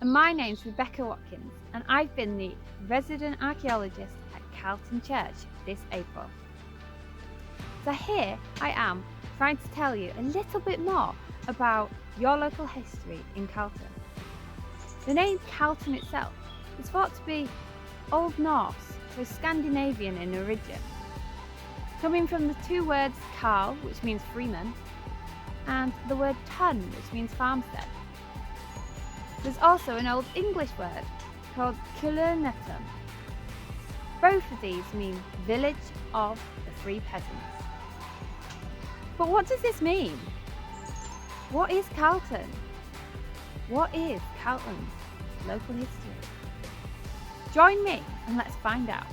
and my name's Rebecca Watkins, and I've been the resident archaeologist at Carlton Church this April. So here I am trying to tell you a little bit more about your local history in Carlton. The name Carlton itself is thought to be Old Norse, so Scandinavian in origin, coming from the two words Carl, which means freeman, and the word tun, which means farmstead. There's also an Old English word called Kilurnetum. Both of these mean village of the free peasants. But what does this mean? What is Carlton? What is Carlton's local history? Join me and let's find out.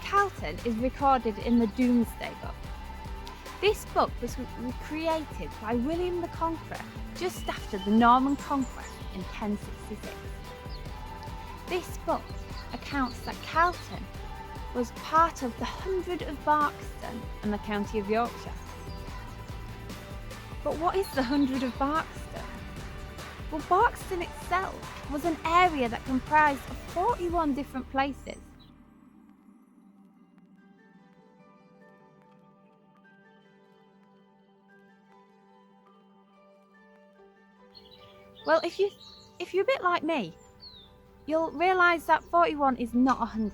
Carlton is recorded in the Domesday Book. This book was created by William the Conqueror just after the Norman Conquest in 1066. This book accounts that Carlton was part of the 100 of Barkston and the county of Yorkshire. But what is the 100 of Barkston? Well, Barkston itself was an area that comprised of 41 different places. Well, if you're a bit like me, you'll realise that 41 is not 100.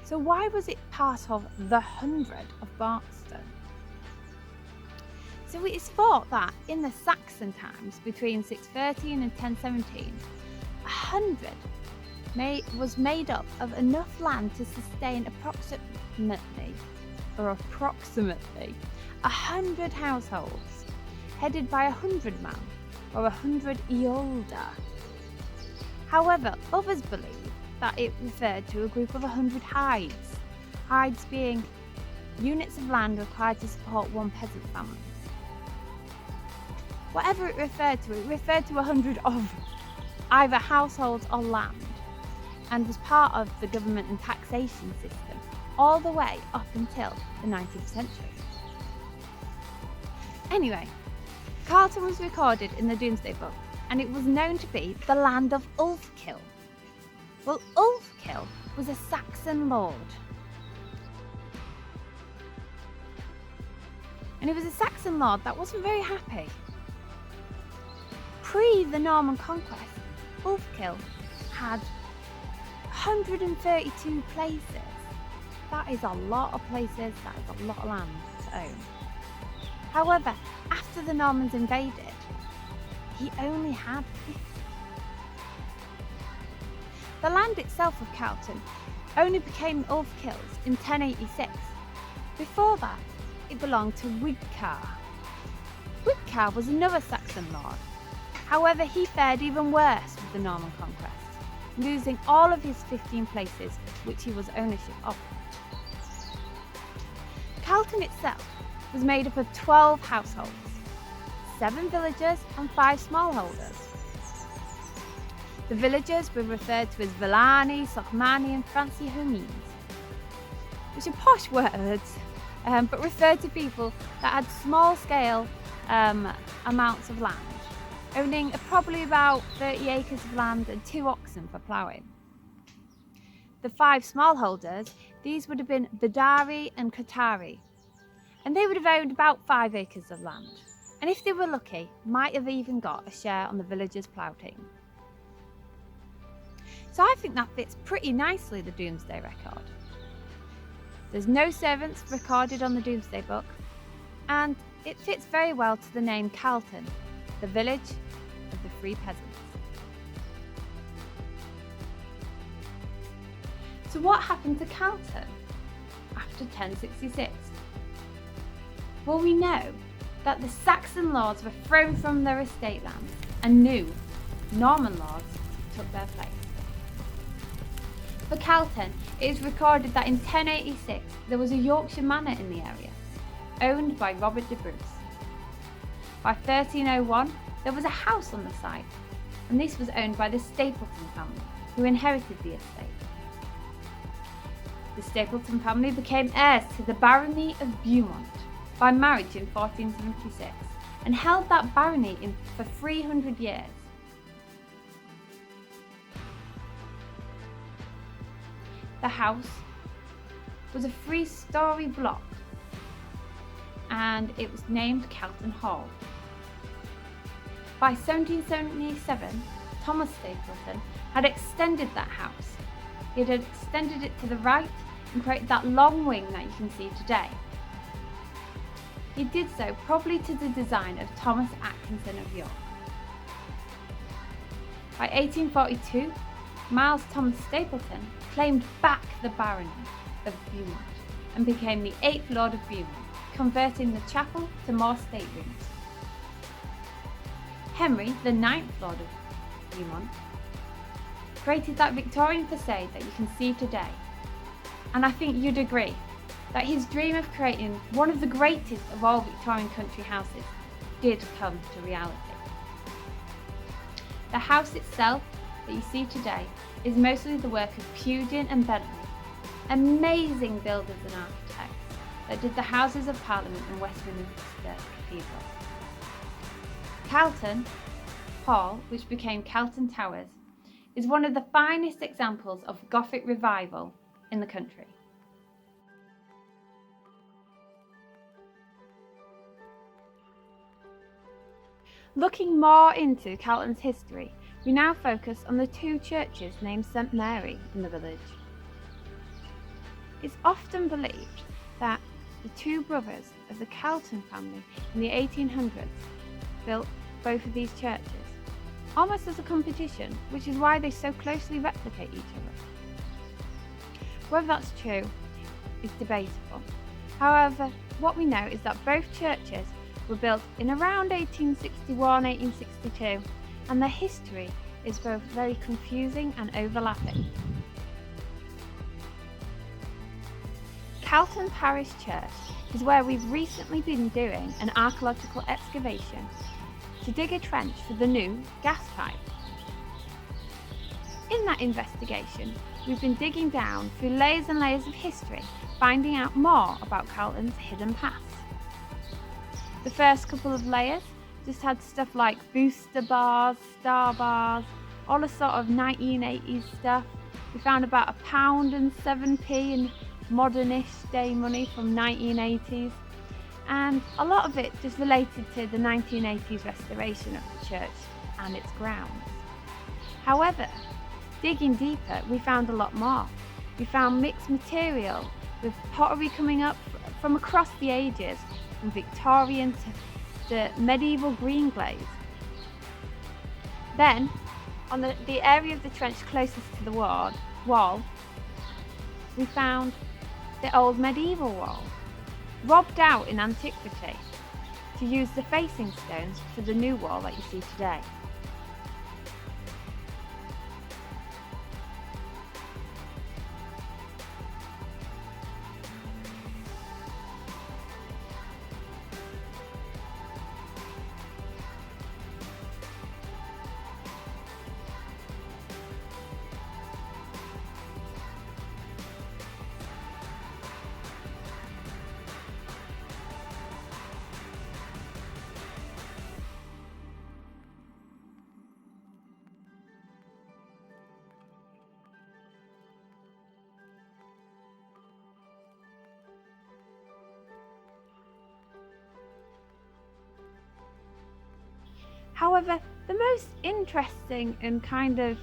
So why was it part of the 100 of Barkston? So it is thought that in the Saxon times, between 613 and 1017, 100 was made up of enough land to sustain approximately 100 households, headed by 100 man or 100 eolda. However, others believe that it referred to a group of 100 hides being units of land required to support one peasant family. Whatever it referred to 100 of either households or land, and was part of the government and taxation system all the way up until the 19th century. Anyway, Carlton was recorded in the Domesday Book, and it was known to be the land of Ulfkill. Well, Ulfkill was a Saxon lord. And he was a Saxon lord that wasn't very happy. Pre the Norman conquest, Ulfkill had 132 places. That is a lot of places, that is a lot of land to own. However, after the Normans invaded, he only had 50. The land itself of Carlton only became Ulfkill's in 1086. Before that, it belonged to Wigcar. Wigcar was another Saxon lord. However, he fared even worse with the Norman conquest, losing all of his 15 places which he was ownership of. Carlton itself was made up of 12 households, 7 villagers and 5 smallholders. The villagers were referred to as Villani, Sochmani and Francihomines, which are posh words, but referred to people that had small-scale amounts of land, owning probably about 30 acres of land and 2 oxen for ploughing. The 5 smallholders, these would have been Badari and Katari, and they would have owned about 5 acres of land, and if they were lucky, might have even got a share on the villagers' plough team. So I think that fits pretty nicely the Domesday record. There's no servants recorded on the Domesday Book, and it fits very well to the name Carlton, the village of the free peasants. So what happened to Carlton after 1066? Well, we know that the Saxon lords were thrown from their estate lands and new Norman lords took their place. For Carlton, it is recorded that in 1086 there was a Yorkshire manor in the area, owned by Robert de Bruce. By 1301, there was a house on the site, and this was owned by the Stapleton family, who inherited the estate. The Stapleton family became heirs to the barony of Beaumont by marriage in 1476, and held that barony for 300 years. The house was a 3-storey block and it was named Carlton Hall. By 1777, Thomas Stapleton had extended that house. He had extended it to the right and created that long wing that you can see today. He did so probably to the design of Thomas Atkinson of York. By 1842, Miles Thomas Stapleton claimed back the barony of Beaumont and became the 8th Lord of Beaumont, converting the chapel to more staterooms. Henry, the 9th Lord of Beaumont, created that Victorian facade that you can see today. And I think you'd agree that his dream of creating one of the greatest of all Victorian country houses did come to reality. The house itself that you see today is mostly the work of Pugin and Bentley, amazing builders and architects that did the Houses of Parliament and Westminster Cathedral. Carlton Hall, which became Carlton Towers, is one of the finest examples of Gothic revival in the country. Looking more into Carlton's history, we now focus on the 2 churches named St Mary in the village. It's often believed that the 2 brothers of the Carlton family in the 1800s built both of these churches, almost as a competition, which is why they so closely replicate each other. Whether that's true is debatable. However, what we know is that both churches were built in around 1861-1862, and their history is both very confusing and overlapping. Carlton Parish Church is where we've recently been doing an archaeological excavation to dig a trench for the new gas pipe. In that investigation, we've been digging down through layers and layers of history, finding out more about Carlton's hidden past. The first couple of layers just had stuff like booster bars, star bars, all the sort of 1980s stuff. We found about £1.07 in modernish day money from 1980s, and a lot of it just related to the 1980s restoration of the church and its grounds. However, digging deeper, we found a lot more. We found mixed material with pottery coming up from across the ages, from Victorian to the medieval green glaze. Then, on the area of the trench closest to the wall, we found the old medieval wall, robbed out in antiquity to use the facing stones for the new wall that you see today. However, the most interesting and kind of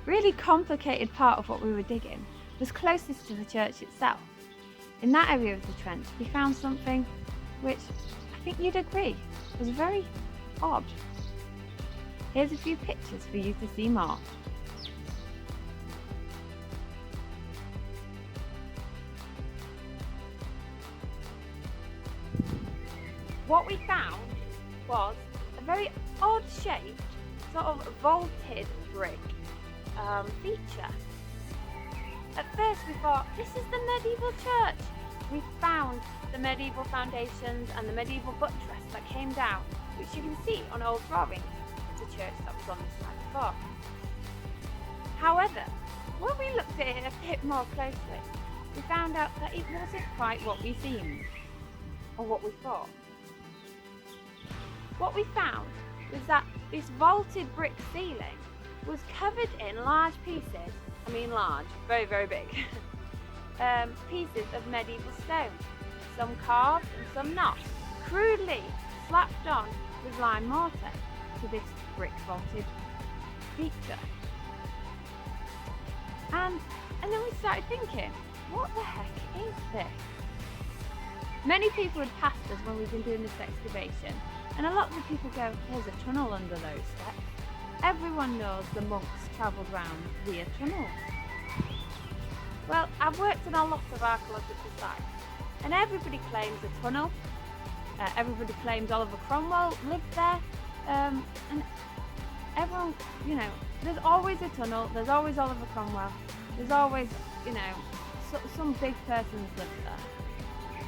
really complicated part of what we were digging was closest to the church itself. In that area of the trench, we found something which I think you'd agree was very odd. Here's a few pictures for you to see more. What we found was a very odd shaped, sort of vaulted brick feature. At first we thought, this is the medieval church. We found the medieval foundations and the medieval buttress that came down, which you can see on old drawings of the church that was on this side before. However, when we looked at it a bit more closely, we found out that it wasn't quite what we seemed, or what we thought. what we found was that this vaulted brick ceiling was covered in large pieces, large, very, very big, pieces of medieval stone, some carved and some not, crudely slapped on with lime mortar to this brick vaulted feature. And then we started thinking, what the heck is this? Many people had passed us when we've been doing this excavation, and a lot of the people go, there's a tunnel under those steps. Everyone knows the monks travelled round via tunnels. Well, I've worked on a lot of archaeological sites, and everybody claims a tunnel. Everybody claims Oliver Cromwell lived there, and everyone, there's always a tunnel, there's always Oliver Cromwell, there's always, some big person's lived there.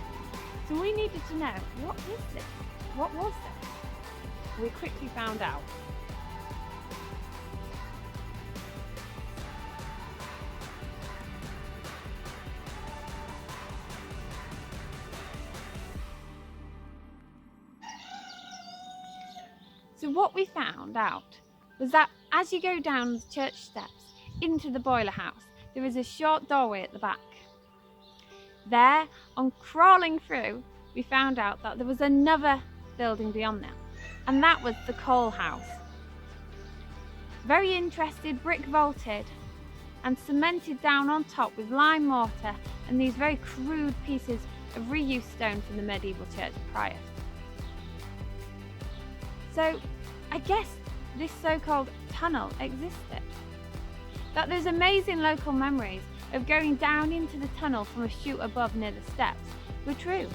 So we needed to know, what is this? What was this? We quickly found out. So what we found out was that as you go down the church steps into the boiler house, there is a short doorway at the back. There, on crawling through, we found out that there was another building beyond that, and that was the coal house. Very interested, brick vaulted and cemented down on top with lime mortar and these very crude pieces of reused stone from the medieval church prior. So I guess this so-called tunnel existed. That there's amazing local memories of going down into the tunnel from a chute above near the steps were true,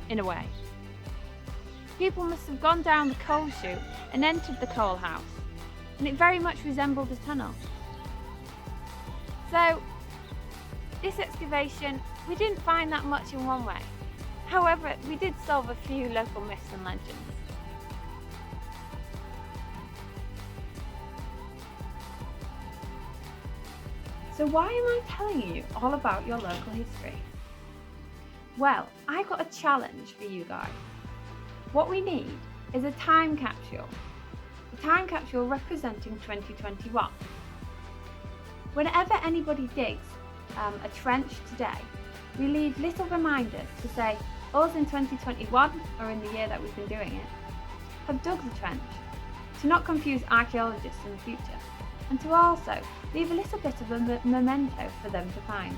in a way. People must have gone down the coal chute and entered the coal house, and it very much resembled a tunnel. So this excavation, we didn't find that much in one way. However, we did solve a few local myths and legends. So why am I telling you all about your local history? Well, I've got a challenge for you guys. What we need is a time capsule. A time capsule representing 2021. Whenever anybody digs a trench today, we leave little reminders to say, us in 2021, or in the year that we've been doing it, have dug the trench, to not confuse archaeologists in the future, and to also leave a little bit of a memento for them to find.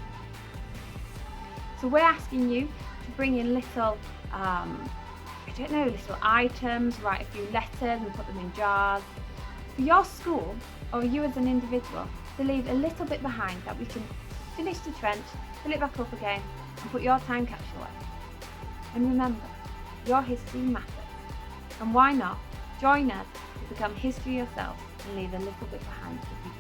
So we're asking you to bring in little, little items, write a few letters and put them in jars. For your school, or you as an individual, to leave a little bit behind that we can finish the trench, fill it back up again, and put your time capsule in. And remember, your history matters. And why not join us to become history yourself and leave a little bit behind for people.